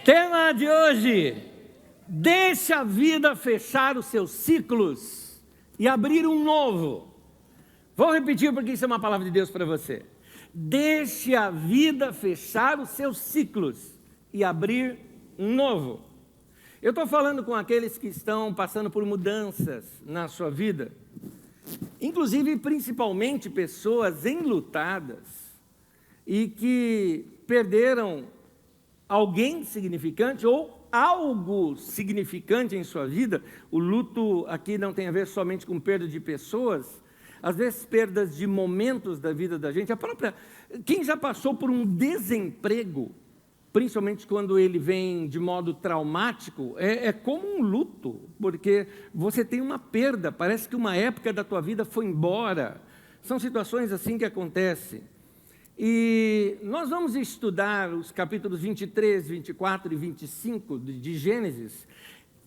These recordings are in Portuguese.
Tema de hoje: deixe a vida fechar os seus ciclos e abrir um novo. Vou repetir porque isso é uma palavra de Deus para você. Deixe a vida fechar os seus ciclos e abrir um novo. Eu estou falando com aqueles que estão passando por mudanças na sua vida, inclusive principalmente pessoas enlutadas e que perderam alguém significante ou algo significante em sua vida. O luto aqui não tem a ver somente com perda de pessoas, às vezes perdas de momentos da vida da gente. Quem já passou por um desemprego, principalmente quando ele vem de modo traumático, é como um luto, porque você tem uma perda, parece que uma época da tua vida foi embora. São situações assim que acontecem. E nós vamos estudar os capítulos 23, 24 e 25 de Gênesis.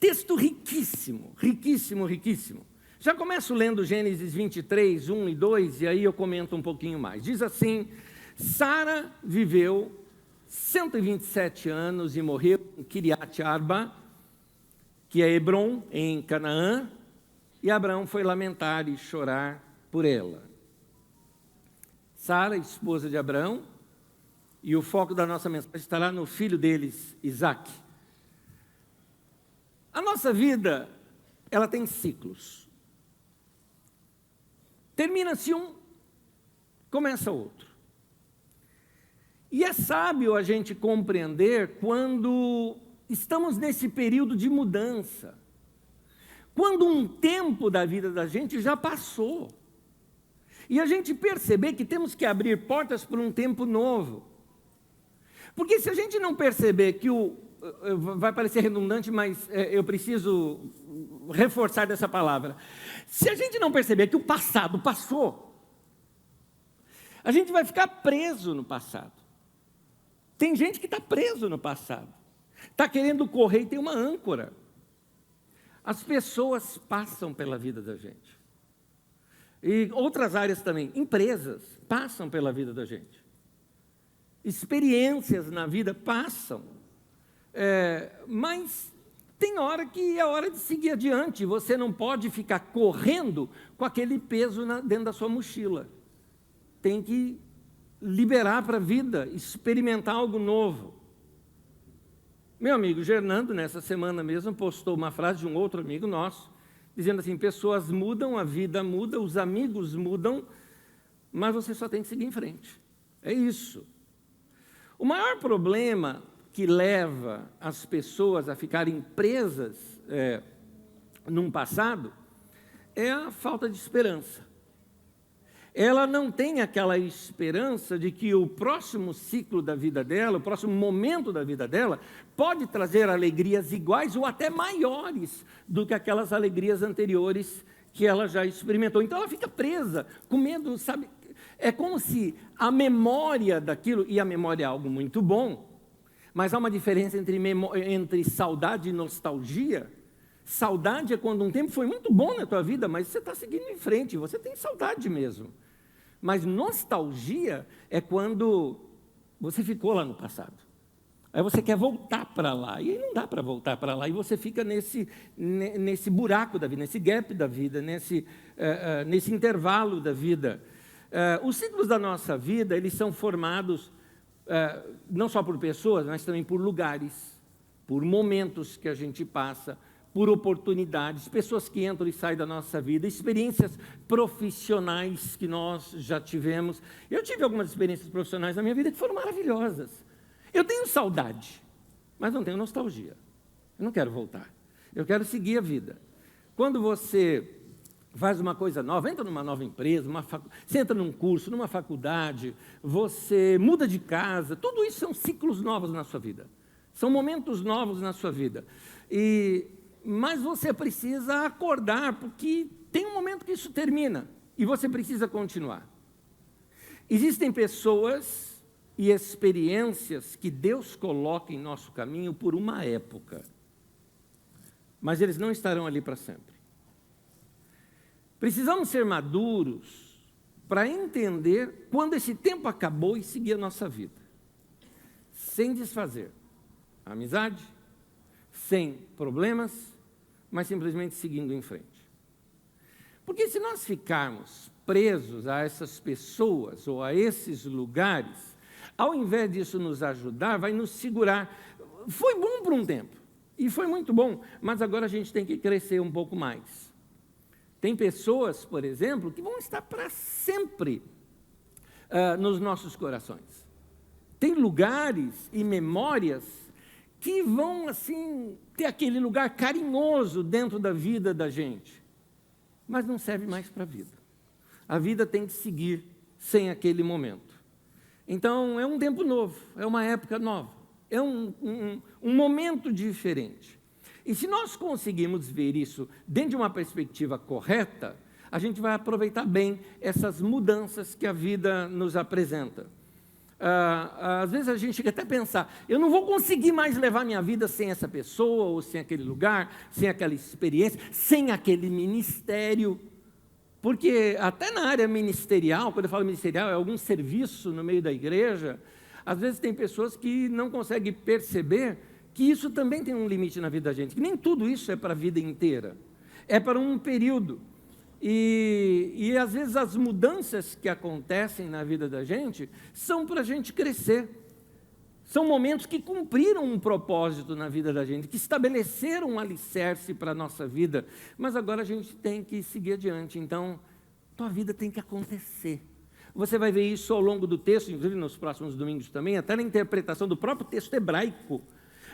Texto riquíssimo, riquíssimo, riquíssimo. Já começo lendo Gênesis 23, 1 e 2, e aí eu comento um pouquinho mais. Diz assim: Sara viveu 127 anos e morreu em Kiriat Arba, que é Hebron, em Canaã, e Abraão foi lamentar e chorar por ela. Sara, esposa de Abraão, e o foco da nossa mensagem estará no filho deles, Isaque. A nossa vida, ela tem ciclos. Termina-se um, começa outro. E é sábio a gente compreender quando estamos nesse período de mudança, quando um tempo da vida da gente já passou. E a gente perceber que temos que abrir portas para um tempo novo. Porque se a gente não perceber que vai parecer redundante, mas eu preciso reforçar dessa palavra. Se a gente não perceber que o passado passou, a gente vai ficar preso no passado. Tem gente que está preso no passado. Está querendo correr e tem uma âncora. As pessoas passam pela vida da gente. E outras áreas também, empresas passam pela vida da gente. Experiências na vida passam. Mas tem hora que é hora de seguir adiante. Você não pode ficar correndo com aquele peso dentro da sua mochila. Tem que liberar para a vida, experimentar algo novo. Meu amigo Gernando, nessa semana mesmo, postou uma frase de um outro amigo nosso, dizendo assim: pessoas mudam, a vida muda, os amigos mudam, mas você só tem que seguir em frente. É isso. O maior problema que leva as pessoas a ficarem presas num passado é a falta de esperança. Ela não tem aquela esperança de que o próximo ciclo da vida dela, o próximo momento da vida dela, pode trazer alegrias iguais ou até maiores do que aquelas alegrias anteriores que ela já experimentou. Então ela fica presa, com medo, sabe? É como se a memória daquilo, e a memória é algo muito bom, mas há uma diferença entre saudade e nostalgia. Saudade é quando um tempo foi muito bom na tua vida, mas você está seguindo em frente, você tem saudade mesmo. Mas nostalgia é quando você ficou lá no passado. Aí você quer voltar para lá, e aí não dá para voltar para lá, e você fica nesse buraco da vida, nesse gap da vida, nesse intervalo da vida. Os ciclos da nossa vida, eles são formados não só por pessoas, mas também por lugares, por momentos que a gente passa, por oportunidades, pessoas que entram e saem da nossa vida, experiências profissionais que nós já tivemos. Eu tive algumas experiências profissionais na minha vida que foram maravilhosas. Eu tenho saudade, mas não tenho nostalgia. Eu não quero voltar. Eu quero seguir a vida. Quando você faz uma coisa nova, entra numa nova empresa, você entra num curso, numa faculdade, você muda de casa, tudo isso são ciclos novos na sua vida. São momentos novos na sua vida. Mas você precisa acordar, porque tem um momento que isso termina e você precisa continuar. Existem pessoas e experiências que Deus coloca em nosso caminho por uma época, mas eles não estarão ali para sempre. Precisamos ser maduros para entender quando esse tempo acabou e seguir a nossa vida, sem desfazer. a amizade, sem problemas, mas simplesmente seguindo em frente. Porque se nós ficarmos presos a essas pessoas ou a esses lugares, ao invés disso nos ajudar, vai nos segurar. Foi bom por um tempo, e foi muito bom, mas agora a gente tem que crescer um pouco mais. Tem pessoas, por exemplo, que vão estar para sempre nos nossos corações. Tem lugares e memórias que vão, assim, ter aquele lugar carinhoso dentro da vida da gente, mas não serve mais para a vida. A vida tem que seguir sem aquele momento. Então, é um tempo novo, é uma época nova, é um momento diferente. E se nós conseguirmos ver isso dentro de uma perspectiva correta, a gente vai aproveitar bem essas mudanças que a vida nos apresenta. Às vezes a gente chega até a pensar, eu não vou conseguir mais levar minha vida sem essa pessoa, ou sem aquele lugar, sem aquela experiência, sem aquele ministério. Porque até na área ministerial, quando eu falo ministerial, é algum serviço no meio da igreja, às vezes tem pessoas que não conseguem perceber que isso também tem um limite na vida da gente, que nem tudo isso é para a vida inteira, é para um período. E às vezes as mudanças que acontecem na vida da gente são para a gente crescer. São momentos que cumpriram um propósito na vida da gente, que estabeleceram um alicerce para a nossa vida, mas agora a gente tem que seguir adiante. Então, tua vida tem que acontecer. Você vai ver isso ao longo do texto, inclusive nos próximos domingos também, até na interpretação do próprio texto hebraico.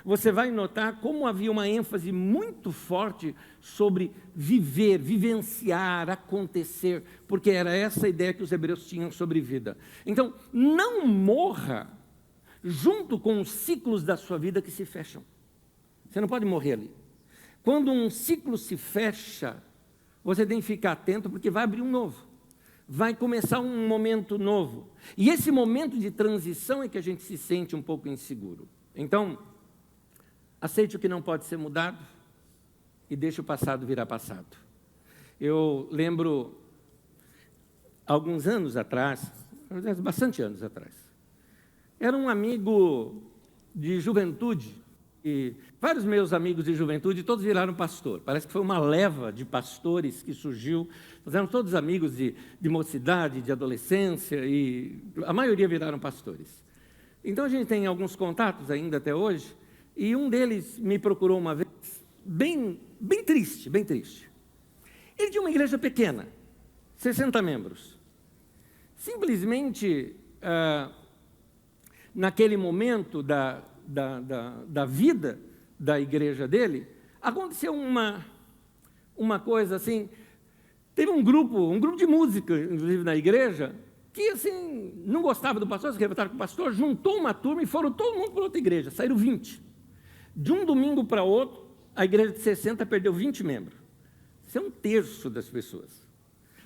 Você vai notar como havia uma ênfase muito forte sobre viver, vivenciar, acontecer, porque era essa a ideia que os hebreus tinham sobre vida. Então, não morra junto com os ciclos da sua vida que se fecham. Você não pode morrer ali. Quando um ciclo se fecha, você tem que ficar atento, porque vai abrir um novo. Vai começar um momento novo. E esse momento de transição é que a gente se sente um pouco inseguro. Então, aceite o que não pode ser mudado e deixe o passado virar passado. Eu lembro, alguns anos atrás, bastante anos atrás, era um amigo de juventude, e vários meus amigos de juventude, todos viraram pastor. Parece que foi uma leva de pastores que surgiu. Nós éramos todos amigos de mocidade, de adolescência, e a maioria viraram pastores. Então a gente tem alguns contatos ainda até hoje, e um deles me procurou uma vez, bem triste, bem triste. Ele tinha uma igreja pequena, 60 membros. Simplesmente, naquele momento da vida da igreja dele, aconteceu uma coisa assim. Teve um grupo de música, inclusive, na igreja, que assim, não gostava do pastor, se revoltaram com o pastor, juntou uma turma e foram todo mundo para outra igreja, saíram 20. De um domingo para outro, a igreja de 60 perdeu 20 membros. Isso é um terço das pessoas.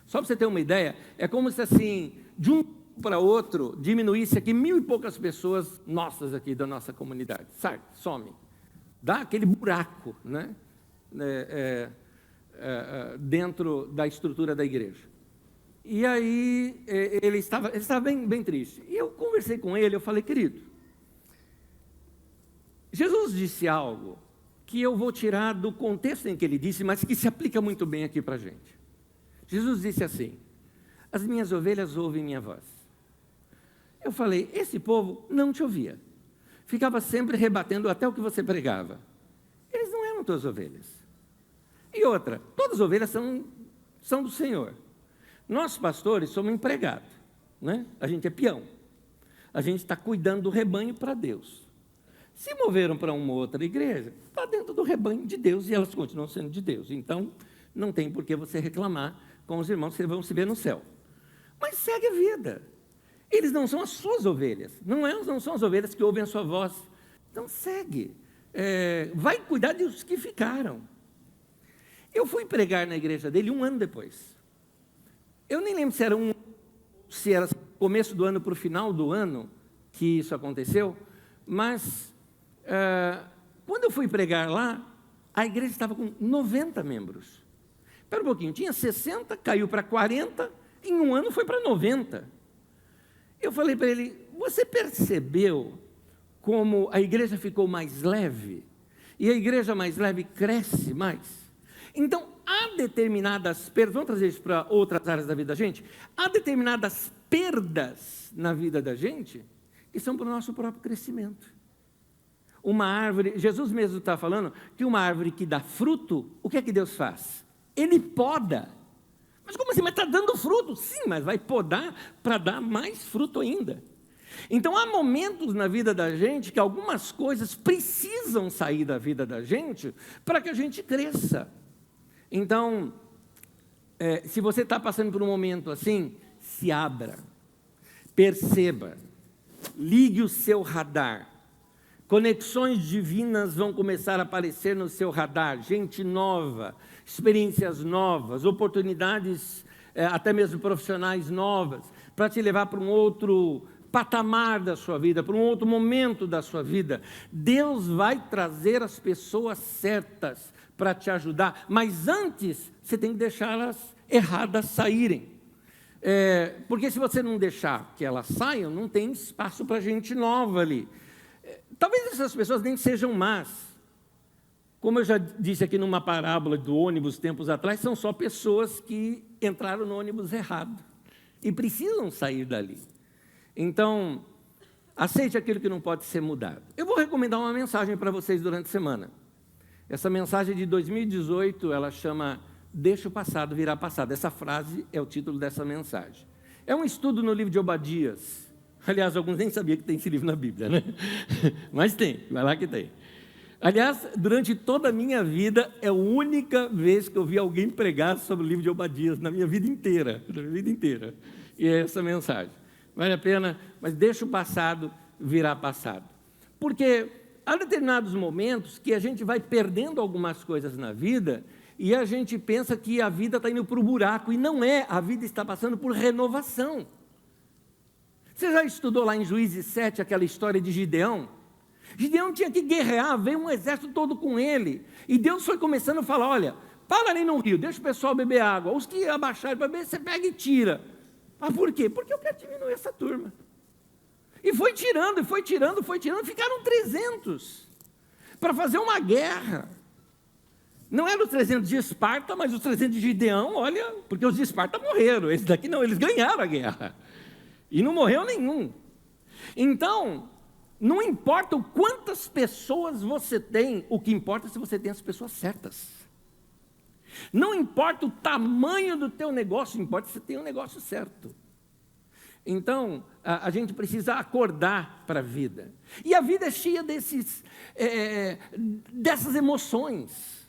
Só para você ter uma ideia, é como se assim, de um para outro, diminuísse aqui 1.000 e poucas pessoas nossas aqui da nossa comunidade. Sai, some. Dá aquele buraco, né? Dentro da estrutura da igreja. E aí, ele estava bem triste. E eu conversei com ele, eu falei, querido, Jesus disse algo que eu vou tirar do contexto em que ele disse, mas que se aplica muito bem aqui para a gente. Jesus disse assim, as minhas ovelhas ouvem minha voz. Eu falei, esse povo não te ouvia. Ficava sempre rebatendo até o que você pregava. Eles não eram tuas ovelhas. E outra, todas as ovelhas são do Senhor. Nós, pastores, somos empregados, né? A gente é peão. A gente está cuidando do rebanho para Deus. Se moveram para uma outra igreja, está dentro do rebanho de Deus e elas continuam sendo de Deus. Então, não tem por que você reclamar com os irmãos que vão se ver no céu. Mas segue a vida. Eles não são as suas ovelhas. Não são as ovelhas que ouvem a sua voz. Então, segue. Vai cuidar dos que ficaram. Eu fui pregar na igreja dele 1 ano depois. Eu nem lembro se era começo do ano para o final do ano que isso aconteceu, mas quando eu fui pregar lá, a igreja estava com 90 membros. Espera um pouquinho, tinha 60, caiu para 40, em 1 ano foi para 90. Eu falei para ele, você percebeu como a igreja ficou mais leve, e a igreja mais leve cresce mais. Então, há determinadas perdas, vamos trazer isso para outras áreas da vida da gente, há determinadas perdas na vida da gente que são para o nosso próprio crescimento. Uma árvore, Jesus mesmo está falando que uma árvore que dá fruto, o que é que Deus faz? Ele poda. Mas como assim? Mas está dando fruto? Sim, mas vai podar para dar mais fruto ainda. Então, há momentos na vida da gente que algumas coisas precisam sair da vida da gente para que a gente cresça. Então, se você está passando por um momento assim, se abra, perceba, ligue o seu radar. Conexões divinas vão começar a aparecer no seu radar, gente nova, experiências novas, oportunidades, até mesmo profissionais novas, para te levar para um outro patamar da sua vida, para um outro momento da sua vida. Deus vai trazer as pessoas certas para te ajudar, mas antes você tem que deixá-las erradas saírem. Porque se você não deixar que elas saiam, não tem espaço para gente nova ali. Talvez essas pessoas nem sejam más. Como eu já disse aqui numa parábola do ônibus tempos atrás, são só pessoas que entraram no ônibus errado e precisam sair dali. Então, aceite aquilo que não pode ser mudado. Eu vou recomendar uma mensagem para vocês durante a semana. Essa mensagem de 2018, ela chama Deixa o passado virar passado. Essa frase é o título dessa mensagem. É um estudo no livro de Obadias. Aliás, alguns nem sabiam que tem esse livro na Bíblia, né? Mas tem, vai lá que tem. Aliás, durante toda a minha vida, é a única vez que eu vi alguém pregar sobre o livro de Obadias, na minha vida inteira. E é essa mensagem. Vale a pena, mas deixa o passado virar passado. Porque há determinados momentos que a gente vai perdendo algumas coisas na vida e a gente pensa que a vida está indo para o buraco, e não é, a vida está passando por renovação. Você já estudou lá em Juízes 7 aquela história de Gideão? Gideão tinha que guerrear, veio um exército todo com ele, e Deus foi começando a falar, olha, para ali no rio, deixa o pessoal beber água, os que abaixarem para beber, você pega e tira. Mas por quê? Porque eu quero diminuir essa turma. E foi tirando, ficaram 300 para fazer uma guerra. Não eram os 300 de Esparta, mas os 300 de Gideão, olha, porque os de Esparta morreram, esses daqui não, eles ganharam a guerra. E não morreu nenhum. Então, não importa o quantas pessoas você tem, o que importa é se você tem as pessoas certas. Não importa o tamanho do teu negócio, importa se você tem o negócio certo. Então, a gente precisa acordar para a vida. E a vida é cheia dessas emoções.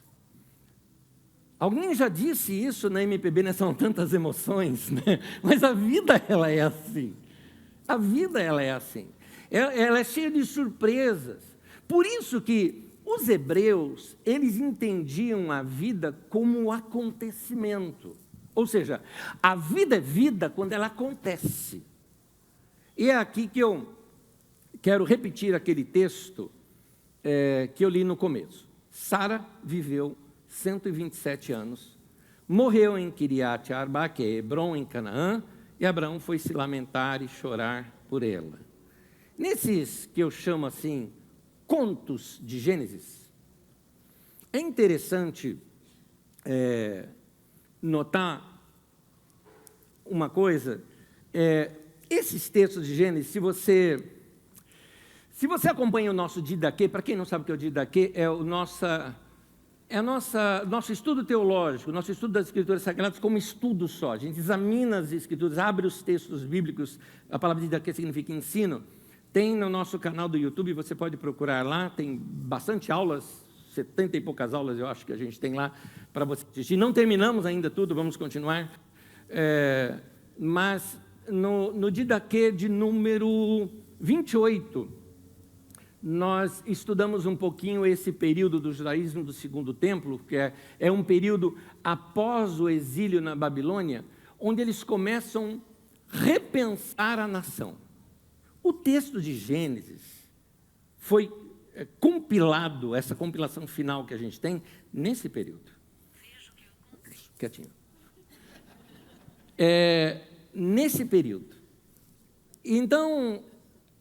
Alguém já disse isso na MPB, né? São tantas emoções, né? Mas a vida, ela é assim. A vida, ela é assim. Ela é cheia de surpresas. Por isso que os hebreus, eles entendiam a vida como um acontecimento. Ou seja, a vida é vida quando ela acontece. E é aqui que eu quero repetir aquele texto que eu li no começo. Sara viveu 127 anos, morreu em Kiriat Arba, que é Hebron, em Canaã, e Abraão foi se lamentar e chorar por ela. Nesses que eu chamo assim, contos de Gênesis, é interessante notar uma coisa, esses textos de Gênesis, se você acompanha o nosso Didaquê, para quem não sabe o que é o Didaquê, é o nosso estudo teológico, nosso estudo das Escrituras Sagradas como estudo só. A gente examina as Escrituras, abre os textos bíblicos, a palavra Didaquê significa ensino. Tem no nosso canal do YouTube, você pode procurar lá, tem bastante aulas, 70 e poucas aulas eu acho que a gente tem lá para você assistir. Não terminamos ainda tudo, vamos continuar. Mas no Didaquê de número 28, nós estudamos um pouquinho esse período do judaísmo do Segundo Templo, que é um período após o exílio na Babilônia, onde eles começam a repensar a nação. O texto de Gênesis foi compilado, essa compilação final que a gente tem, nesse período. Quietinho. Nesse período. Então,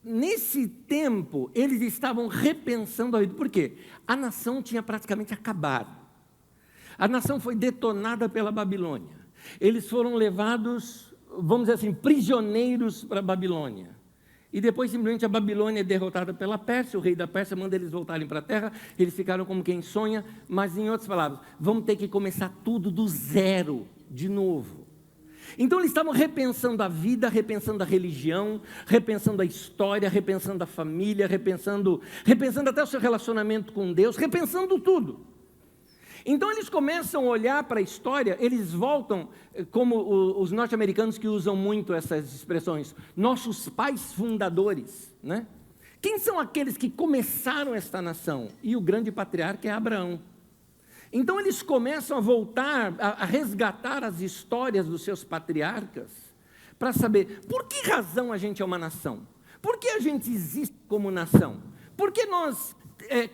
nesse tempo, eles estavam repensando a vida. Por quê? A nação tinha praticamente acabado. A nação foi detonada pela Babilônia. Eles foram levados, vamos dizer assim, prisioneiros para a Babilônia. E depois, simplesmente, a Babilônia é derrotada pela Pérsia, o rei da Pérsia manda eles voltarem para a terra, eles ficaram como quem sonha, mas, em outras palavras, vamos ter que começar tudo do zero, de novo. Então, eles estavam repensando a vida, repensando a religião, repensando a história, repensando a família, repensando até o seu relacionamento com Deus, repensando tudo. Então, eles começam a olhar para a história, eles voltam, como os norte-americanos que usam muito essas expressões, nossos pais fundadores, né? Quem são aqueles que começaram esta nação? E o grande patriarca é Abraão. Então, eles começam a voltar, a resgatar as histórias dos seus patriarcas, para saber por que razão a gente é uma nação, por que a gente existe como nação, por que nós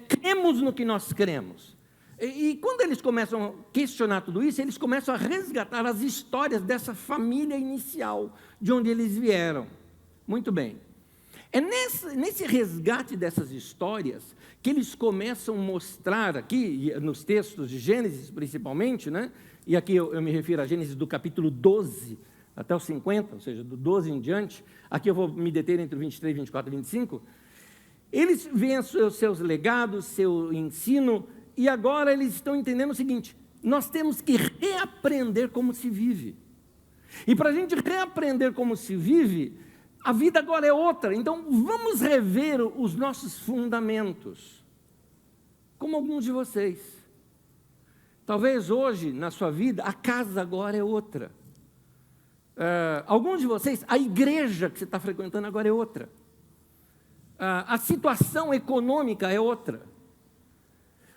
cremos no que nós cremos. E quando eles começam a questionar tudo isso, eles começam a resgatar as histórias dessa família inicial, de onde eles vieram. Muito bem. É nesse resgate dessas histórias que eles começam a mostrar aqui, nos textos de Gênesis principalmente, né? E aqui eu me refiro a Gênesis do capítulo 12 até o 50, ou seja, do 12 em diante, aqui eu vou me deter entre o 23, 24 e 25, eles veem os seus legados, seu ensino, e agora eles estão entendendo o seguinte: nós temos que reaprender como se vive. E para a gente reaprender como se vive, a vida agora é outra. Então, vamos rever os nossos fundamentos. Como alguns de vocês. Talvez hoje, na sua vida, a casa agora é outra. Alguns de vocês, a igreja que você está frequentando agora é outra. A situação econômica é outra.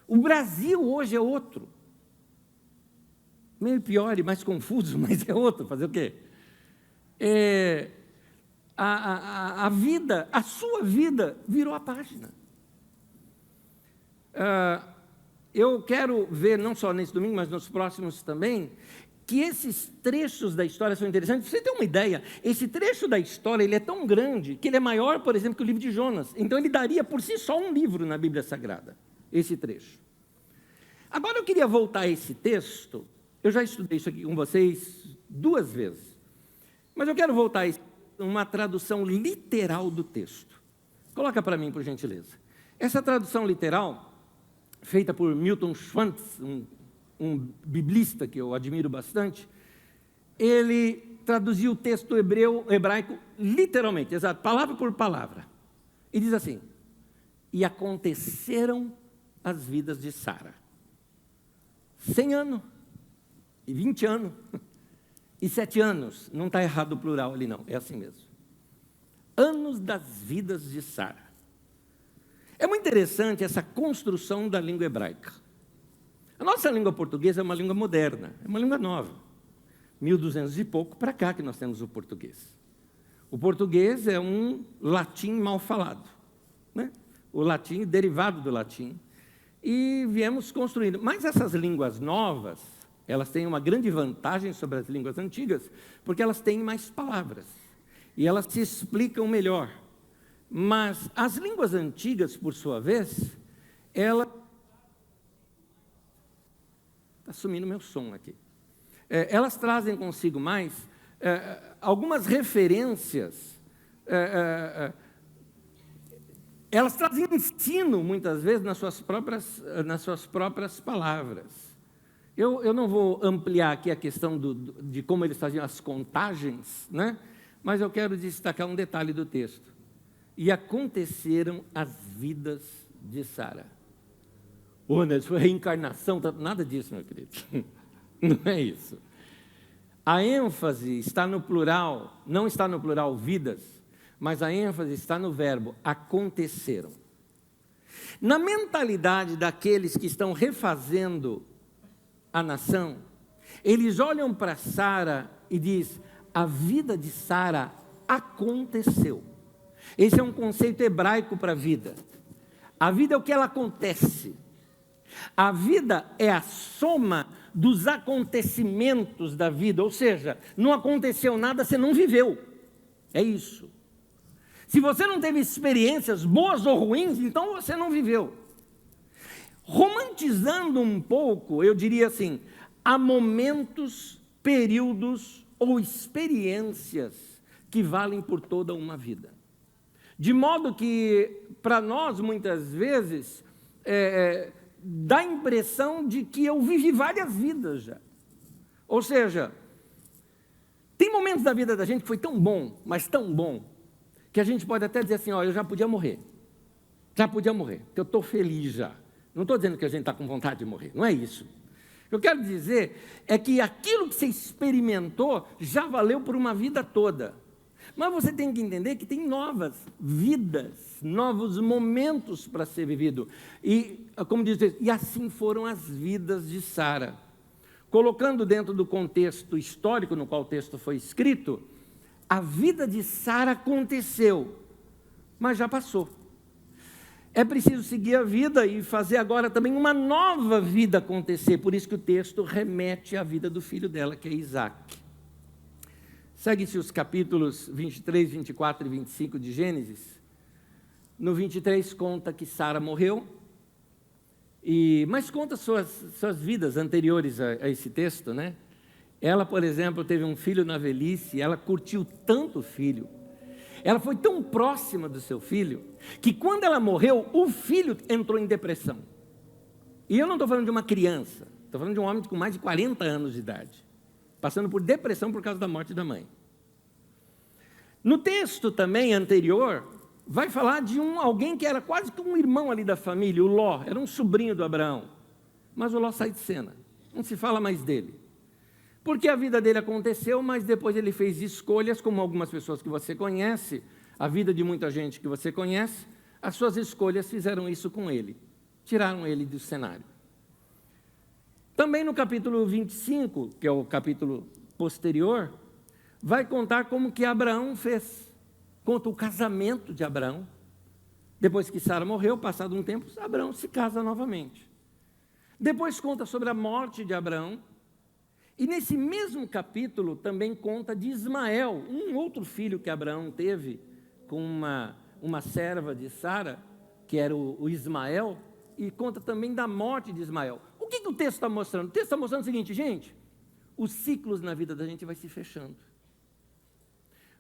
O Brasil hoje é outro. Meio pior e mais confuso, mas é outro. Fazer o quê? A vida, a sua vida virou a página. Eu quero ver, não só nesse domingo, mas nos próximos também, que esses trechos da história são interessantes. Pra você ter uma ideia, esse trecho da história ele é tão grande que ele é maior, por exemplo, que o livro de Jonas. Então, ele daria por si só um livro na Bíblia Sagrada, esse trecho. Agora, eu queria voltar a esse texto. Eu já estudei isso aqui com vocês 2 vezes. Mas eu quero voltar a uma tradução literal do texto. Coloca para mim, por gentileza. Essa tradução literal, feita por Milton Schwantz, um biblista que eu admiro bastante, ele traduziu o texto hebraico literalmente, exato, palavra por palavra. E diz assim: e aconteceram as vidas de Sara. 100 anos, e 20 anos, e 7 anos. Não está errado o plural ali não, é assim mesmo. Anos das vidas de Sara. É muito interessante essa construção da língua hebraica. A nossa língua portuguesa é uma língua moderna, é uma língua nova. 1200 e pouco para cá que nós temos o português. O português é um latim mal falado, né? O latim, derivado do latim, e viemos construindo. Mas essas línguas novas, elas têm uma grande vantagem sobre as línguas antigas, porque elas têm mais palavras, e elas se explicam melhor. Mas as línguas antigas, por sua vez, elas... Está sumindo meu som aqui. Elas trazem consigo mais algumas referências, elas trazem ensino, muitas vezes, nas suas próprias palavras. Eu não vou ampliar aqui a questão de como eles faziam as contagens, né? Mas eu quero destacar um detalhe do texto. E aconteceram as vidas de Sara. Isso foi reencarnação, nada disso, meu querido. Não é isso. A ênfase está no plural, não está no plural vidas, mas a ênfase está no verbo aconteceram. Na mentalidade daqueles que estão refazendo a nação, eles olham para Sara e diz: a vida de Sara aconteceu. Esse é um conceito hebraico para a vida. A vida é o que ela acontece. A vida é a soma dos acontecimentos da vida, ou seja, não aconteceu nada, você não viveu. É isso. Se você não teve experiências boas ou ruins, então você não viveu. Romantizando um pouco, eu diria assim, há momentos, períodos ou experiências que valem por toda uma vida. De modo que, para nós, muitas vezes, dá a impressão de que eu vivi várias vidas já. Ou seja, tem momentos da vida da gente que foi tão bom, mas tão bom, que a gente pode até dizer assim, ó, eu já podia morrer, porque eu estou feliz já. Não estou dizendo que a gente está com vontade de morrer, não é isso. O que eu quero dizer é que aquilo que você experimentou já valeu por uma vida toda. Mas você tem que entender que tem novas vidas, novos momentos para ser vivido. E, como diz, e assim foram as vidas de Sara. Colocando dentro do contexto histórico no qual o texto foi escrito, a vida de Sara aconteceu, mas já passou. É preciso seguir a vida e fazer agora também uma nova vida acontecer. Por isso que o texto remete à vida do filho dela, que é Isaac. Segue-se os capítulos 23, 24 e 25 de Gênesis. No 23 conta que Sara morreu, mas conta suas vidas anteriores a esse texto, né? Ela, por exemplo, teve um filho na velhice, ela curtiu tanto o filho, ela foi tão próxima do seu filho, que quando ela morreu, o filho entrou em depressão. E eu não estou falando de uma criança, estou falando de um homem com mais de 40 anos de idade, passando por depressão por causa da morte da mãe. No texto também anterior, vai falar de alguém que era quase que um irmão ali da família, o Ló, era um sobrinho do Abraão. Mas o Ló sai de cena, não se fala mais dele. Porque a vida dele aconteceu, mas depois ele fez escolhas, como algumas pessoas que você conhece, a vida de muita gente que você conhece, as suas escolhas fizeram isso com ele, tiraram ele do cenário. Também no capítulo 25, que é o capítulo posterior, vai contar como que Abraão fez. Conta o casamento de Abraão. Depois que Sara morreu, passado um tempo, Abraão se casa novamente. Depois conta sobre a morte de Abraão. E nesse mesmo capítulo também conta de Ismael, um outro filho que Abraão teve com uma serva de Sara, que era o Ismael, e conta também da morte de Ismael. O que o texto está mostrando? O texto está mostrando o seguinte, gente, os ciclos na vida da gente vai se fechando.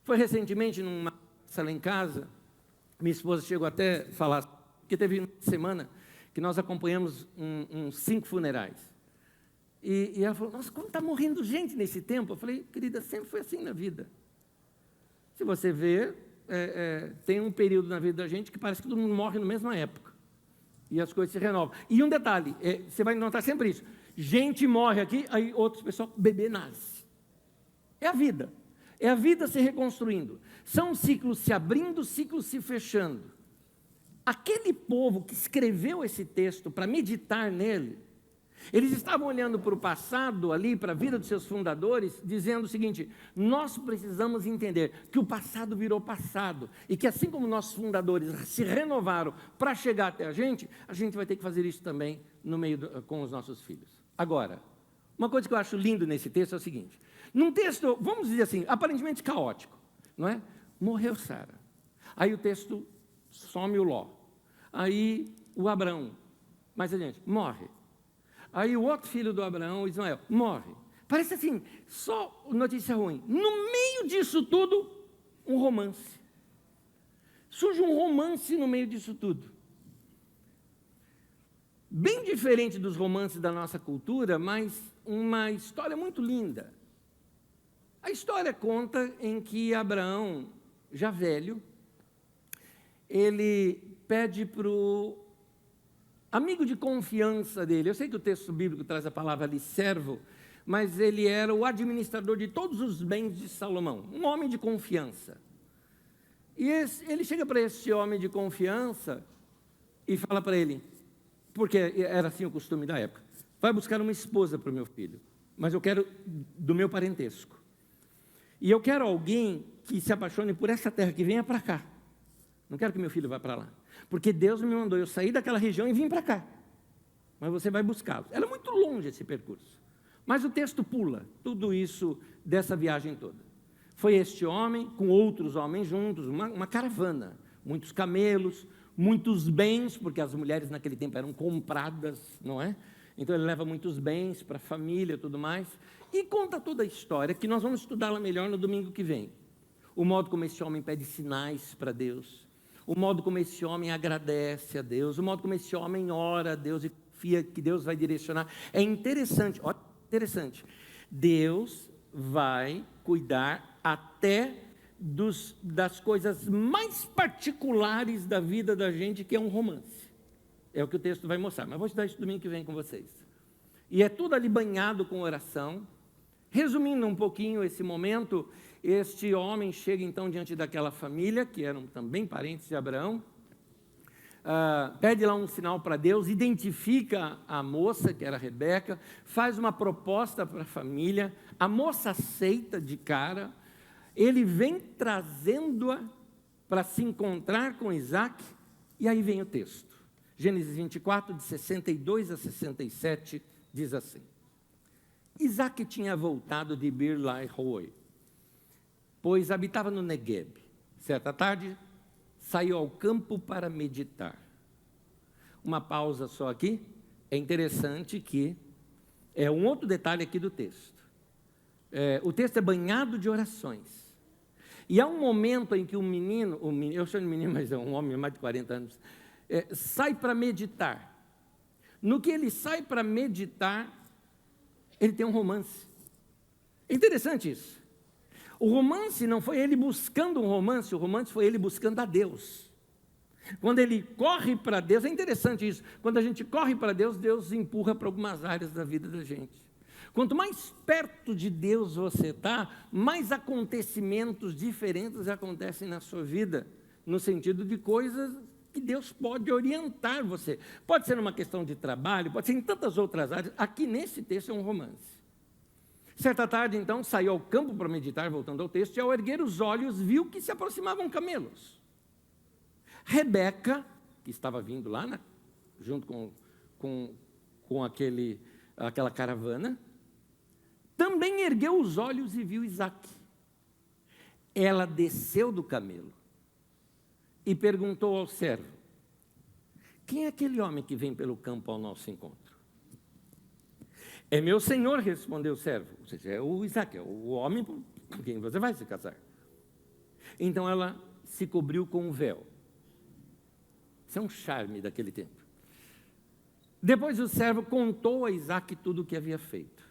Foi recentemente, numa sala em casa, minha esposa chegou até a falar, porque teve uma semana que nós acompanhamos uns 5 funerais. E ela falou, nossa, como está morrendo gente nesse tempo? Eu falei, querida, sempre foi assim na vida. Se você ver, tem um período na vida da gente que parece que todo mundo morre na mesma época. E as coisas se renovam. E um detalhe, você vai notar sempre isso. Gente morre aqui, aí outros pessoal, bebê nasce. É a vida. É a vida se reconstruindo. São ciclos se abrindo, ciclos se fechando. Aquele povo que escreveu esse texto para meditar nele, eles estavam olhando para o passado ali, para a vida dos seus fundadores, dizendo o seguinte, nós precisamos entender que o passado virou passado, e que assim como nossos fundadores se renovaram para chegar até a gente vai ter que fazer isso também com os nossos filhos. Agora, uma coisa que eu acho lindo nesse texto é o seguinte, num texto, vamos dizer assim, aparentemente caótico, não é? Morreu Sara, aí o texto some o Ló, aí o Abraão, mais adiante, morre. Aí o outro filho do Abraão, Ismael, morre. Parece assim, só notícia ruim. No meio disso tudo, um romance. Surge um romance no meio disso tudo. Bem diferente dos romances da nossa cultura, mas uma história muito linda. A história conta em que Abraão, já velho, ele pede para o amigo de confiança dele, eu sei que o texto bíblico traz a palavra ali, servo, mas ele era o administrador de todos os bens de Salomão, um homem de confiança. E ele chega para esse homem de confiança e fala para ele, porque era assim o costume da época, vai buscar uma esposa para o meu filho, mas eu quero do meu parentesco. E eu quero alguém que se apaixone por essa terra, que venha para cá. Não quero que meu filho vá para lá. Porque Deus me mandou eu sair daquela região e vim para cá. Mas você vai buscá-lo. Era muito longe esse percurso. Mas o texto pula tudo isso dessa viagem toda. Foi este homem, com outros homens juntos, uma caravana, muitos camelos, muitos bens, porque as mulheres naquele tempo eram compradas, não é? Então ele leva muitos bens para a família e tudo mais, e conta toda a história, que nós vamos estudá-la melhor no domingo que vem. O modo como esse homem pede sinais para Deus, o modo como esse homem agradece a Deus, o modo como esse homem ora a Deus e confia que Deus vai direcionar. É interessante, olha, interessante. Deus vai cuidar até das coisas mais particulares da vida da gente, que é um romance. É o que o texto vai mostrar, mas vou estudar isso domingo que vem com vocês. E é tudo ali banhado com oração. Resumindo um pouquinho esse momento, este homem chega então diante daquela família, que eram também parentes de Abraão, pede lá um sinal para Deus, identifica a moça, que era Rebeca, faz uma proposta para a família, a moça aceita de cara, ele vem trazendo-a para se encontrar com Isaac, e aí vem o texto. Gênesis 24, de 62 a 67, diz assim: Isaac tinha voltado de Bir-lahai-roi, pois habitava no Negueb. Certa tarde, saiu ao campo para meditar. Uma pausa só aqui. É interessante que é um outro detalhe aqui do texto. O texto é banhado de orações. E há um momento em que o menino, eu chamo de menino, mas é um homem de mais de 40 anos, sai para meditar. No que ele sai para meditar, ele tem um romance. É interessante isso. O romance não foi ele buscando um romance, o romance foi ele buscando a Deus. Quando ele corre para Deus, é interessante isso, quando a gente corre para Deus, Deus empurra para algumas áreas da vida da gente. Quanto mais perto de Deus você está, mais acontecimentos diferentes acontecem na sua vida, no sentido de coisas que Deus pode orientar você. Pode ser uma questão de trabalho, pode ser em tantas outras áreas. Aqui nesse texto é um romance. Certa tarde, então, saiu ao campo para meditar, voltando ao texto, e ao erguer os olhos, viu que se aproximavam camelos. Rebeca, que estava vindo lá, junto com aquela caravana, também ergueu os olhos e viu Isaac. Ela desceu do camelo e perguntou ao servo: quem é aquele homem que vem pelo campo ao nosso encontro? É meu senhor, respondeu o servo. Ou seja, é o Isaac, é o homem com quem você vai se casar. Então ela se cobriu com um véu. Isso é um charme daquele tempo. Depois o servo contou a Isaac tudo o que havia feito.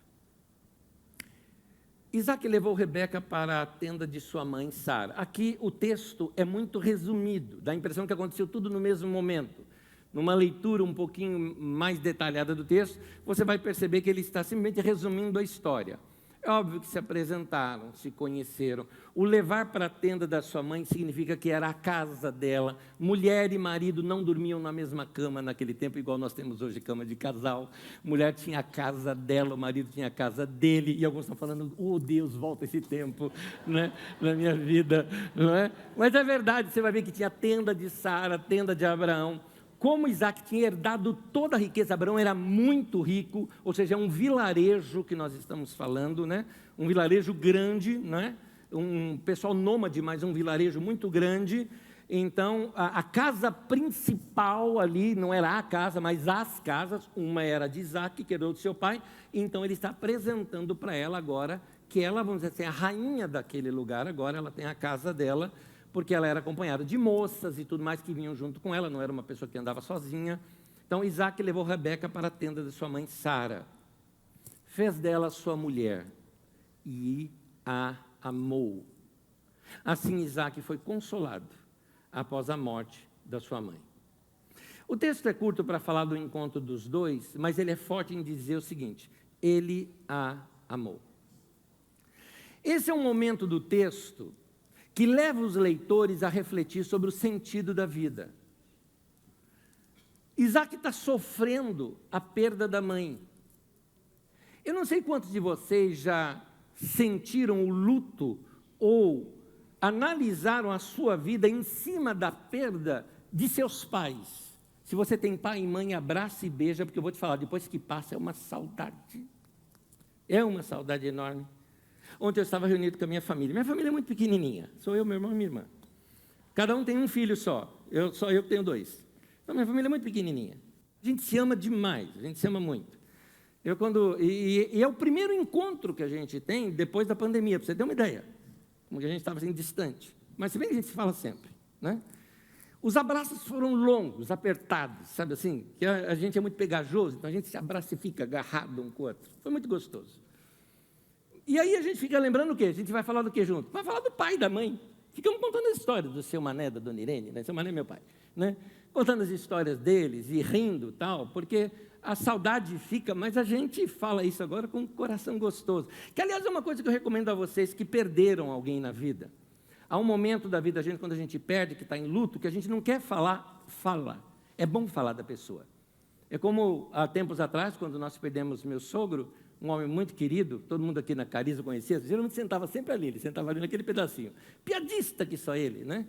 Isaac levou Rebeca para a tenda de sua mãe Sara. Aqui o texto é muito resumido, dá a impressão que aconteceu tudo no mesmo momento. Numa leitura um pouquinho mais detalhada do texto, você vai perceber que ele está simplesmente resumindo a história. É óbvio que se apresentaram, se conheceram. O levar para a tenda da sua mãe significa que era a casa dela. Mulher e marido não dormiam na mesma cama naquele tempo, igual nós temos hoje cama de casal. Mulher tinha a casa dela, o marido tinha a casa dele. E alguns estão falando: oh Deus, volta esse tempo, né, na minha vida. Não é? Mas é verdade, você vai ver que tinha a tenda de Sara, a tenda de Abraão. Como Isaac tinha herdado toda a riqueza, Abraão era muito rico, ou seja, é um vilarejo que nós estamos falando, né? Um vilarejo grande, né? Um pessoal nômade, mas um vilarejo muito grande. Então, a casa principal ali, não era a casa, mas as casas, uma era de Isaac, que herdou do seu pai, então ele está apresentando para ela agora, que ela, vamos dizer assim, a rainha daquele lugar, agora ela tem a casa dela, porque ela era acompanhada de moças e tudo mais que vinham junto com ela, não era uma pessoa que andava sozinha. Então Isaac levou Rebeca para a tenda de sua mãe Sara, fez dela sua mulher e a amou. Assim Isaac foi consolado após a morte da sua mãe. O texto é curto para falar do encontro dos dois, mas ele é forte em dizer o seguinte: ele a amou. Esse é um momento do texto que leva os leitores a refletir sobre o sentido da vida. Isaac está sofrendo a perda da mãe. Eu não sei quantos de vocês já sentiram o luto ou analisaram a sua vida em cima da perda de seus pais. Se você tem pai e mãe, abraça e beija, porque eu vou te falar, depois que passa é uma saudade. É uma saudade enorme. Ontem eu estava reunido com a minha família. Minha família é muito pequenininha. Sou eu, meu irmão e minha irmã. Cada um tem um filho só. Só eu que tenho 2. Então, minha família é muito pequenininha. A gente se ama demais, a gente se ama muito. E é o primeiro encontro que a gente tem depois da pandemia, para você ter uma ideia. Como que a gente estava assim, distante. Mas se bem que a gente se fala sempre, né? Os abraços foram longos, apertados, sabe assim? Que a gente é muito pegajoso, então a gente se abraça e fica agarrado um com o outro. Foi muito gostoso. E aí a gente fica lembrando o quê? A gente vai falar do quê junto? Vai falar do pai e da mãe. Ficamos contando as histórias do seu Mané, da dona Irene, né? Seu Mané é meu pai, né? Contando as histórias deles e rindo tal, porque a saudade fica, mas a gente fala isso agora com um coração gostoso. Que, aliás, é uma coisa que eu recomendo a vocês que perderam alguém na vida. Há um momento da vida da gente, quando a gente perde, que está em luto, que a gente não quer falar, fala. É bom falar da pessoa. É como há tempos atrás, quando nós perdemos meu sogro, um homem muito querido, todo mundo aqui na Cariza conhecia, geralmente sentava sempre ali, ele sentava ali naquele pedacinho. Piadista que só ele, né?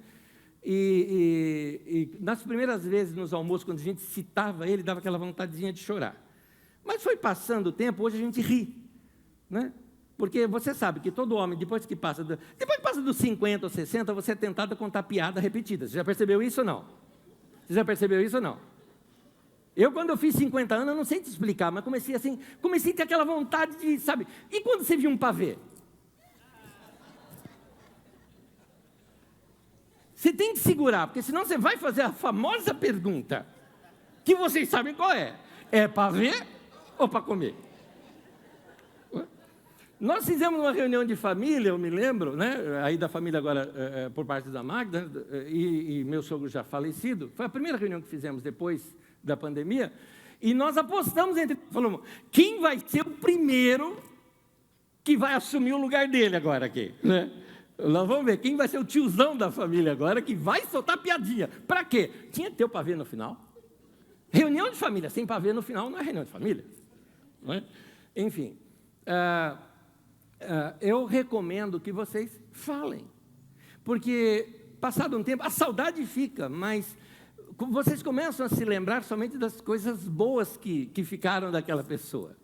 E nas primeiras vezes nos almoços, quando a gente citava ele, dava aquela vontadezinha de chorar. Mas foi passando o tempo, hoje a gente ri, né? Porque você sabe que todo homem, depois que passa dos 50 ou 60, você é tentado a contar piada repetida. Você já percebeu isso ou não? Você já percebeu isso ou não? Eu, quando eu fiz 50 anos, eu não sei te explicar, mas comecei a ter aquela vontade de, sabe? E quando você viu um pavê? Você tem que segurar, porque senão você vai fazer a famosa pergunta, que vocês sabem qual é. É para ver ou para comer? Nós fizemos uma reunião de família, eu me lembro, né? Aí da família agora, por parte da Magda, e meu sogro já falecido. Foi a primeira reunião que fizemos depois da pandemia, e nós apostamos falamos, quem vai ser o primeiro que vai assumir o lugar dele agora aqui, né? Nós vamos ver quem vai ser o tiozão da família agora que vai soltar piadinha. Para quê? Tinha que ter o pavê no final. Reunião de família sem pavê no final não é reunião de família, não é? Enfim, eu recomendo que vocês falem, porque passado um tempo a saudade fica, mas vocês começam a se lembrar somente das coisas boas que ficaram daquela pessoa.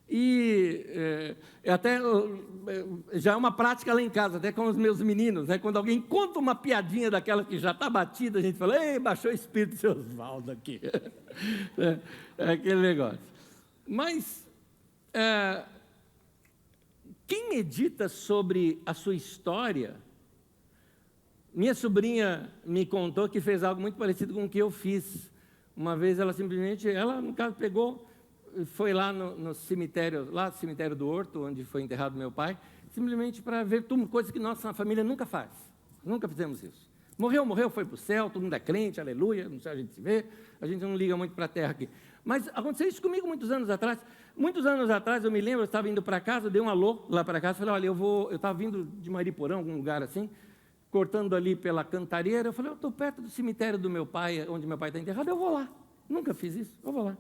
E até já é uma prática lá em casa, até com os meus meninos, né? Quando alguém conta uma piadinha daquela que já está batida, a gente fala, ei, baixou o espírito do seu Osvaldo aqui. É aquele negócio. Mas quem medita sobre a sua história, minha sobrinha me contou que fez algo muito parecido com o que eu fiz. Uma vez ela no caso, pegou, foi lá no cemitério, lá no cemitério do Horto, onde foi enterrado meu pai, simplesmente para ver coisa que nossa família nunca faz. Nunca fizemos isso. Morreu, foi para o céu, todo mundo é crente, aleluia, não sei, a gente se vê, a gente não liga muito para a terra aqui. Mas aconteceu isso comigo muitos anos atrás. Muitos anos atrás, eu me lembro, eu estava indo para casa, dei um alô lá para casa, falei, olha, eu estava vindo de Mariporã, algum lugar assim, cortando ali pela Cantareira, eu falei, eu estou perto do cemitério do meu pai, onde meu pai está enterrado, eu vou lá. Nunca fiz isso, eu vou lá.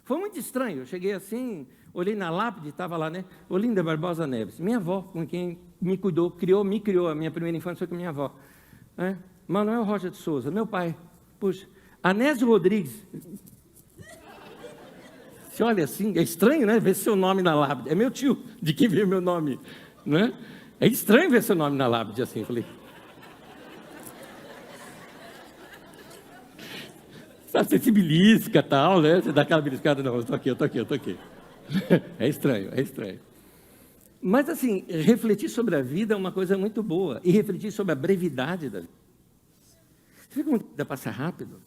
Foi muito estranho, eu cheguei assim, olhei na lápide, estava lá, né? Olinda Barbosa Neves, minha avó, com quem me cuidou, me criou, a minha primeira infância foi com minha avó. Né? Manuel Rocha de Souza, meu pai, puxa, Anésio Rodrigues. Você olha assim, é estranho, né? Ver seu nome na lápide, é meu tio, de quem veio meu nome, né? É estranho ver seu nome na lápide assim, falei. Você se belisca e tal, né? Você dá aquela beliscada, não, eu estou aqui. É estranho. Mas, assim, refletir sobre a vida é uma coisa muito boa. E refletir sobre a brevidade da vida. Você vê como a vida passa rápido?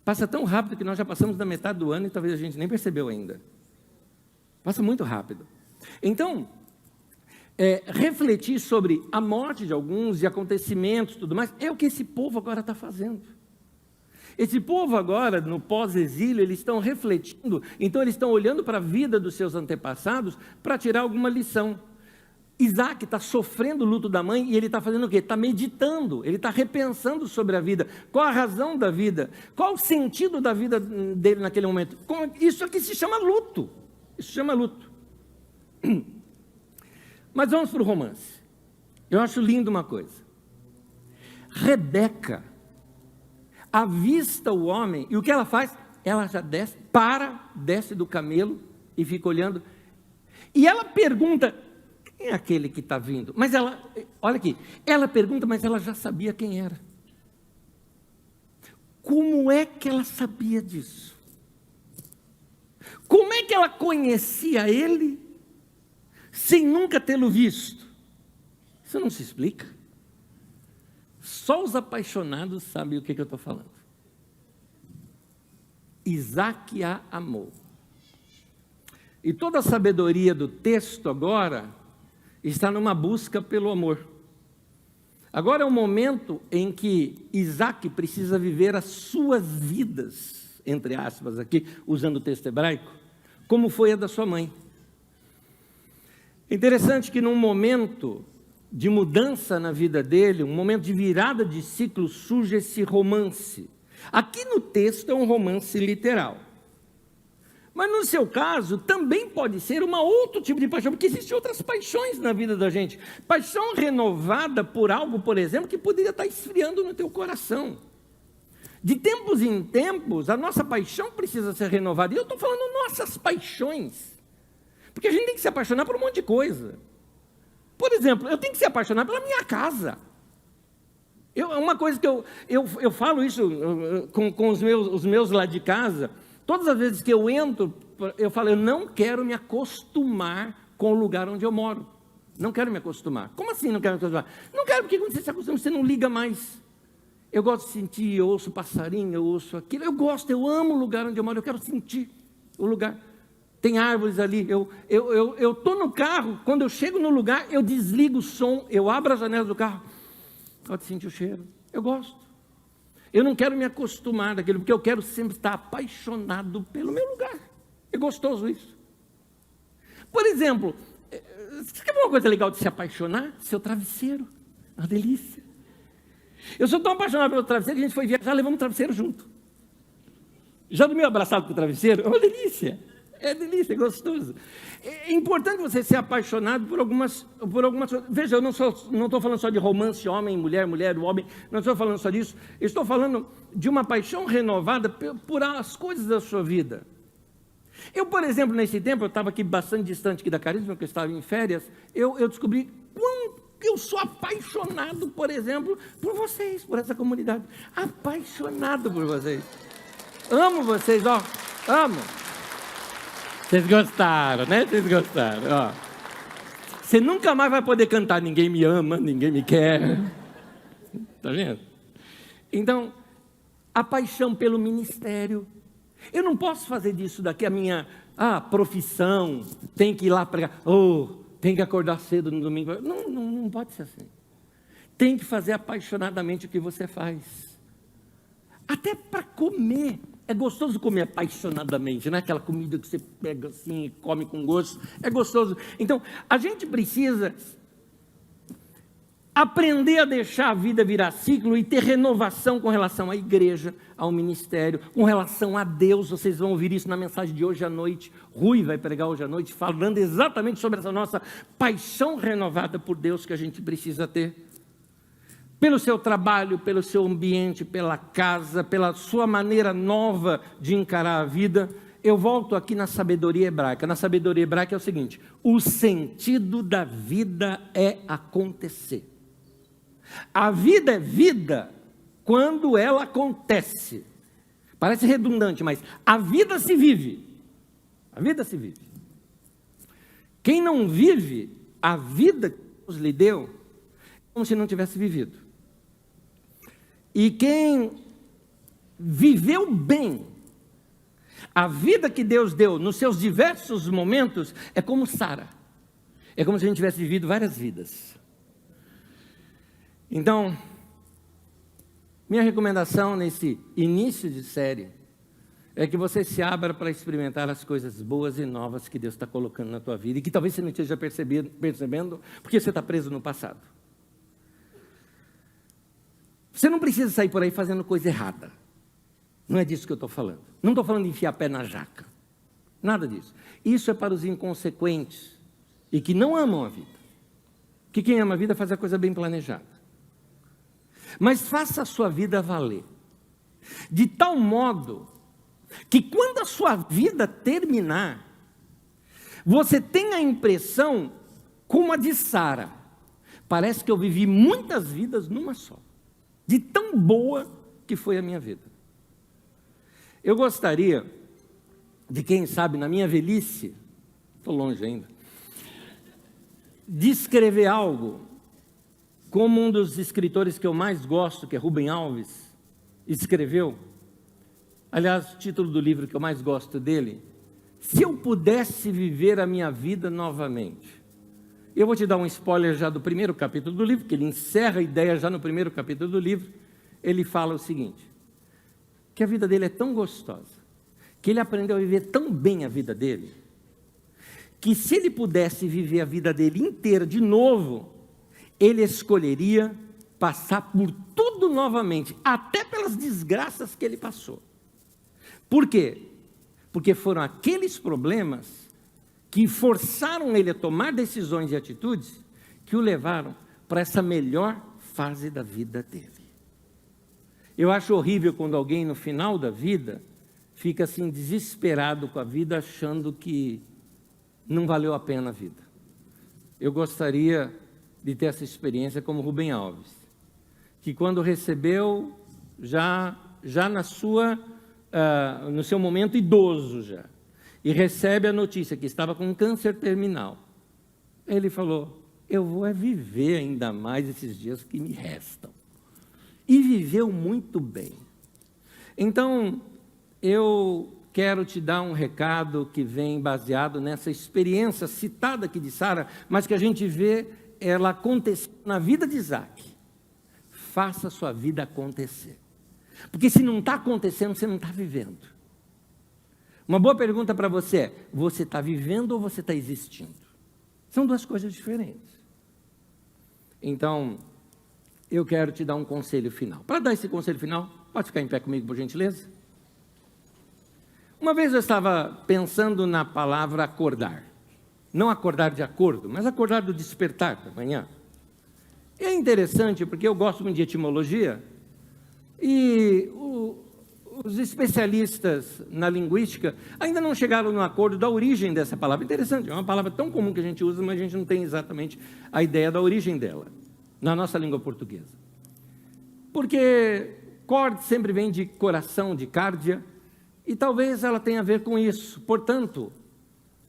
Passa tão rápido que nós já passamos da metade do ano e talvez a gente nem percebeu ainda. Passa muito rápido. Então, refletir sobre a morte de alguns e acontecimentos e tudo mais, é o que esse povo agora está fazendo. Esse povo agora, no pós-exílio, eles estão refletindo, então eles estão olhando para a vida dos seus antepassados para tirar alguma lição. Isaac está sofrendo o luto da mãe e ele está fazendo o quê? Está meditando, ele está repensando sobre a vida, qual a razão da vida, qual o sentido da vida dele naquele momento. Isso aqui se chama luto, Mas vamos para o romance. Eu acho lindo uma coisa. Rebeca avista o homem, e o que ela faz? Ela já desce do camelo e fica olhando, e ela pergunta, quem é aquele que está vindo? Mas ela, olha aqui, ela pergunta, mas ela já sabia quem era. Como é que ela sabia disso? Como é que ela conhecia ele sem nunca tê-lo visto? Isso não se explica. Só os apaixonados sabem o que eu estou falando. Isaac a amou. E toda a sabedoria do texto agora está numa busca pelo amor. Agora é o momento em que Isaac precisa viver as suas vidas, entre aspas aqui, usando o texto hebraico, como foi a da sua mãe. Interessante que num momento de mudança na vida dele, um momento de virada de ciclo, surge esse romance. Aqui no texto é um romance literal. Mas no seu caso, também pode ser um outro tipo de paixão, porque existem outras paixões na vida da gente. Paixão renovada por algo, por exemplo, que poderia estar esfriando no teu coração. De tempos em tempos, a nossa paixão precisa ser renovada. E eu estou falando nossas paixões. Porque a gente tem que se apaixonar por um monte de coisa. Por exemplo, eu tenho que se apaixonar pela minha casa. Uma coisa que eu falo isso com os meus lá de casa. Todas as vezes que eu entro, eu falo, eu não quero me acostumar com o lugar onde eu moro. Não quero me acostumar. Como assim não quero me acostumar? Não quero, porque quando você se acostuma, você não liga mais. Eu gosto de sentir, eu ouço passarinho, eu ouço aquilo. Eu amo o lugar onde eu moro, eu quero sentir o lugar. Tem árvores ali, eu estou no carro, quando eu chego no lugar, eu desligo o som, eu abro a janela do carro, pode sentir o cheiro, eu gosto. Eu não quero me acostumar daquilo, porque eu quero sempre estar apaixonado pelo meu lugar. É gostoso isso. Por exemplo, você quer ver uma coisa legal de se apaixonar? Seu travesseiro, é uma delícia. Eu sou tão apaixonado pelo travesseiro que a gente foi viajar, levamos o travesseiro junto. Já dormiu abraçado com o travesseiro? É uma delícia. É delícia, é gostoso. É importante você ser apaixonado por algumas coisas. Veja, eu não estou falando só de romance, homem, mulher, homem. Não estou falando só disso. Eu estou falando de uma paixão renovada por as coisas da sua vida. Eu, por exemplo, nesse tempo, eu estava aqui bastante distante aqui da Carisma, porque eu estava em férias, eu descobri quanto eu sou apaixonado, por exemplo, por vocês, por essa comunidade. Apaixonado por vocês. Amo vocês, ó. Amo. Vocês gostaram, né? Vocês gostaram, ó. Você nunca mais vai poder cantar Ninguém Me Ama, Ninguém Me Quer. Tá vendo? Então, a paixão pelo ministério. Eu não posso fazer disso daqui a minha profissão. Tem que ir lá pregar. Tem que acordar cedo no domingo. Não pode ser assim. Tem que fazer apaixonadamente o que você faz. Até para comer. É gostoso comer apaixonadamente, não é aquela comida que você pega assim e come com gosto. É gostoso. Então, a gente precisa aprender a deixar a vida virar ciclo e ter renovação com relação à igreja, ao ministério, com relação a Deus. Vocês vão ouvir isso na mensagem de hoje à noite. Rui vai pregar hoje à noite, falando exatamente sobre essa nossa paixão renovada por Deus que a gente precisa ter. Pelo seu trabalho, pelo seu ambiente, pela casa, pela sua maneira nova de encarar a vida. Eu volto aqui na sabedoria hebraica. Na sabedoria hebraica é o seguinte: o sentido da vida é acontecer. A vida é vida quando ela acontece. Parece redundante, mas a vida se vive. A vida se vive. Quem não vive a vida que Deus lhe deu, é como se não tivesse vivido. E quem viveu bem a vida que Deus deu nos seus diversos momentos, é como Sara. É como se a gente tivesse vivido várias vidas. Então, minha recomendação nesse início de série é que você se abra para experimentar as coisas boas e novas que Deus está colocando na tua vida e que talvez você não esteja percebendo porque você está preso no passado. Você não precisa sair por aí fazendo coisa errada. Não é disso que eu estou falando. Não estou falando de enfiar pé na jaca. Nada disso. Isso é para os inconsequentes e que não amam a vida. Que quem ama a vida faz a coisa bem planejada. Mas faça a sua vida valer. De tal modo que quando a sua vida terminar, você tenha a impressão como a de Sara. Parece que eu vivi muitas vidas numa só, de tão boa que foi a minha vida. Eu gostaria de, quem sabe, na minha velhice, estou longe ainda, de escrever algo, como um dos escritores que eu mais gosto, que é Rubem Alves, escreveu. Aliás, o título do livro que eu mais gosto dele: Se eu pudesse viver a minha vida novamente. Eu vou te dar um spoiler já do primeiro capítulo do livro, que ele encerra a ideia já no primeiro capítulo do livro. Ele fala o seguinte, que a vida dele é tão gostosa, que ele aprendeu a viver tão bem a vida dele, que se ele pudesse viver a vida dele inteira de novo, ele escolheria passar por tudo novamente, até pelas desgraças que ele passou. Por quê? Porque foram aqueles problemas que forçaram ele a tomar decisões e atitudes que o levaram para essa melhor fase da vida dele. Eu acho horrível quando alguém no final da vida fica assim desesperado com a vida, achando que não valeu a pena a vida. Eu gostaria de ter essa experiência como Rubem Alves, que quando recebeu, já no seu momento idoso já, e recebe a notícia que estava com um câncer terminal, ele falou, eu vou viver ainda mais esses dias que me restam. E viveu muito bem. Então, eu quero te dar um recado que vem baseado nessa experiência citada aqui de Sara, mas que a gente vê ela acontecer na vida de Isaac. Faça a sua vida acontecer. Porque se não está acontecendo, você não está vivendo. Uma boa pergunta para você é, você está vivendo ou você está existindo? São duas coisas diferentes. Então, eu quero te dar um conselho final. Para dar esse conselho final, pode ficar em pé comigo, por gentileza? Uma vez eu estava pensando na palavra acordar. Não acordar de acordo, mas acordar do despertar da manhã. E é interessante porque eu gosto muito de etimologia e os especialistas na linguística ainda não chegaram no acordo da origem dessa palavra. Interessante, é uma palavra tão comum que a gente usa, mas a gente não tem exatamente a ideia da origem dela, na nossa língua portuguesa. Porque cord sempre vem de coração, de cardia, e talvez ela tenha a ver com isso. Portanto,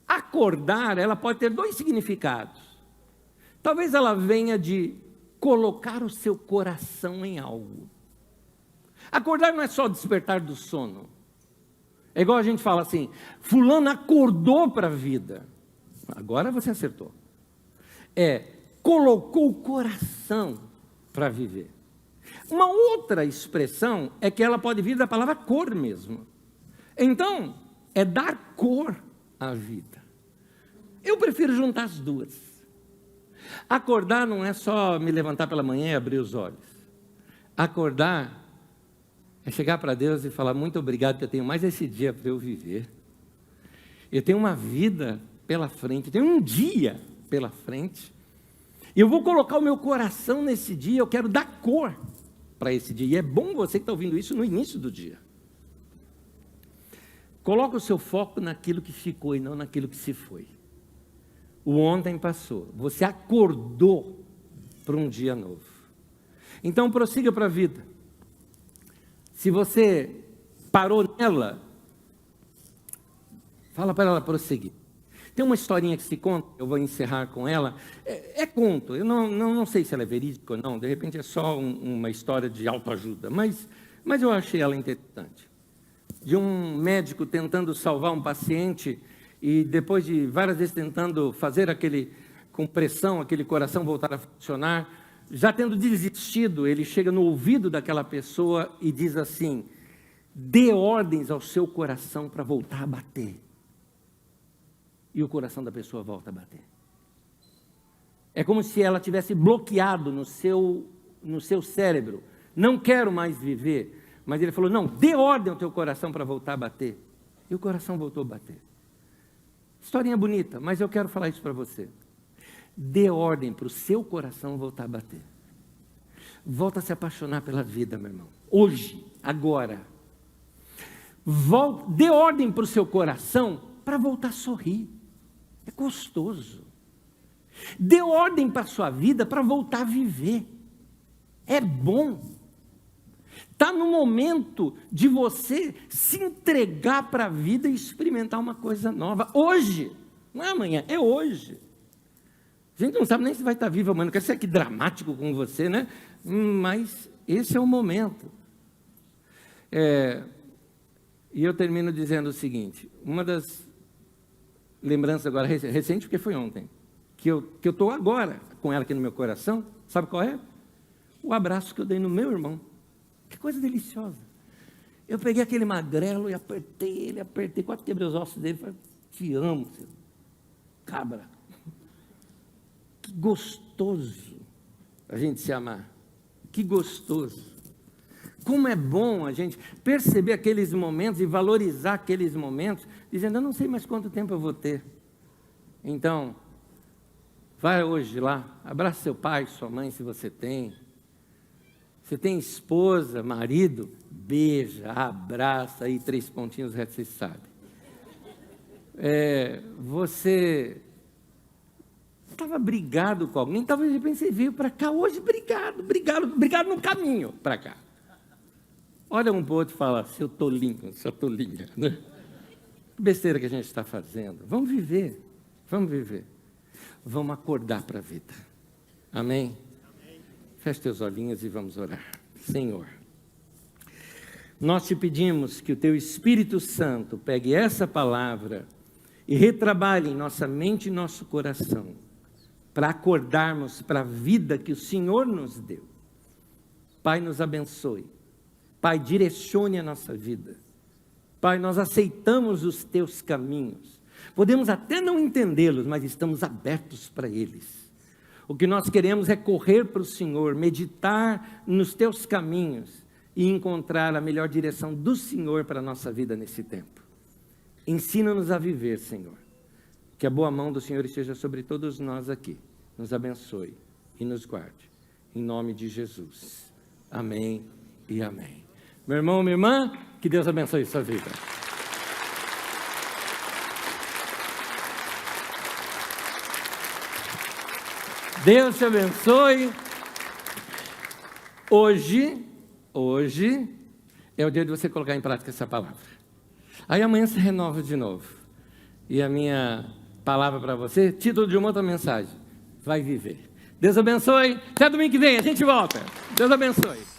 acordar, ela pode ter dois significados. Talvez ela venha de colocar o seu coração em algo. Acordar não é só despertar do sono. É igual a gente fala assim, fulano acordou para a vida. Agora você acertou. Colocou o coração para viver. Uma outra expressão é que ela pode vir da palavra cor mesmo. Então, é dar cor à vida. Eu prefiro juntar as duas. Acordar não é só me levantar pela manhã e abrir os olhos. Acordar é chegar para Deus e falar, muito obrigado que eu tenho mais esse dia para eu viver. Eu tenho uma vida pela frente, eu tenho um dia pela frente. E eu vou colocar o meu coração nesse dia, eu quero dar cor para esse dia. E é bom você que está ouvindo isso no início do dia. Coloca o seu foco naquilo que ficou e não naquilo que se foi. O ontem passou, você acordou para um dia novo. Então prossiga para a vida. Se você parou nela, fala para ela prosseguir. Tem uma historinha que se conta, eu vou encerrar com ela. É conto, eu não sei se ela é verídica ou não, de repente é só uma história de autoajuda, mas eu achei ela interessante. De um médico tentando salvar um paciente e depois de várias vezes tentando fazer com pressão, aquele coração voltar a funcionar, já tendo desistido, ele chega no ouvido daquela pessoa e diz assim, dê ordens ao seu coração para voltar a bater. E o coração da pessoa volta a bater. É como se ela tivesse bloqueado no seu cérebro. Não quero mais viver. Mas ele falou, não, dê ordem ao teu coração para voltar a bater. E o coração voltou a bater. Historinha bonita, mas eu quero falar isso para você. Dê ordem para o seu coração voltar a bater. Volta a se apaixonar pela vida, meu irmão. Hoje, agora. Dê ordem para o seu coração para voltar a sorrir. É gostoso. Dê ordem para a sua vida para voltar a viver. É bom. Está no momento de você se entregar para a vida e experimentar uma coisa nova. Hoje, não é amanhã, é hoje. A gente não sabe nem se vai estar vivo amanhã, não quero ser aqui dramático com você, né? Mas esse é o momento. E eu termino dizendo o seguinte, uma das lembranças agora, recente, porque foi ontem, que eu estou agora com ela aqui no meu coração, sabe qual é? O abraço que eu dei no meu irmão. Que coisa deliciosa. Eu peguei aquele magrelo e apertei, quase quebrei os ossos dele, falei, te amo, seu cabra. Que gostoso a gente se amar. Que gostoso. Como é bom a gente perceber aqueles momentos e valorizar aqueles momentos, dizendo, eu não sei mais quanto tempo eu vou ter. Então, vai hoje lá, abraça seu pai, sua mãe, se você tem. Você tem esposa, marido, beija, abraça, aí 3 pontinhos, o resto você sabe. Você estava brigado com alguém, talvez de repente você veio para cá hoje, brigado no caminho para cá. Olha um para o outro e fala, seu tolinho, sua tolinha, né? Que besteira que a gente está fazendo. Vamos viver. Vamos acordar para a vida. Amém? Feche teus olhinhos e vamos orar. Senhor, nós te pedimos que o teu Espírito Santo pegue essa palavra e retrabalhe em nossa mente e nosso coração, para acordarmos para a vida que o Senhor nos deu. Pai, nos abençoe. Pai, direcione a nossa vida. Pai, nós aceitamos os teus caminhos. Podemos até não entendê-los, mas estamos abertos para eles. O que nós queremos é correr para o Senhor, meditar nos teus caminhos e encontrar a melhor direção do Senhor para a nossa vida nesse tempo. Ensina-nos a viver, Senhor. Que a boa mão do Senhor esteja sobre todos nós aqui. Nos abençoe e nos guarde. Em nome de Jesus. Amém e amém. Meu irmão, minha irmã, que Deus abençoe sua vida. Deus te abençoe. Hoje é o dia de você colocar em prática essa palavra. Aí amanhã se renova de novo. E a minha palavra para você, título de uma outra mensagem, vai viver. Deus abençoe. Até domingo que vem, a gente volta. Deus abençoe.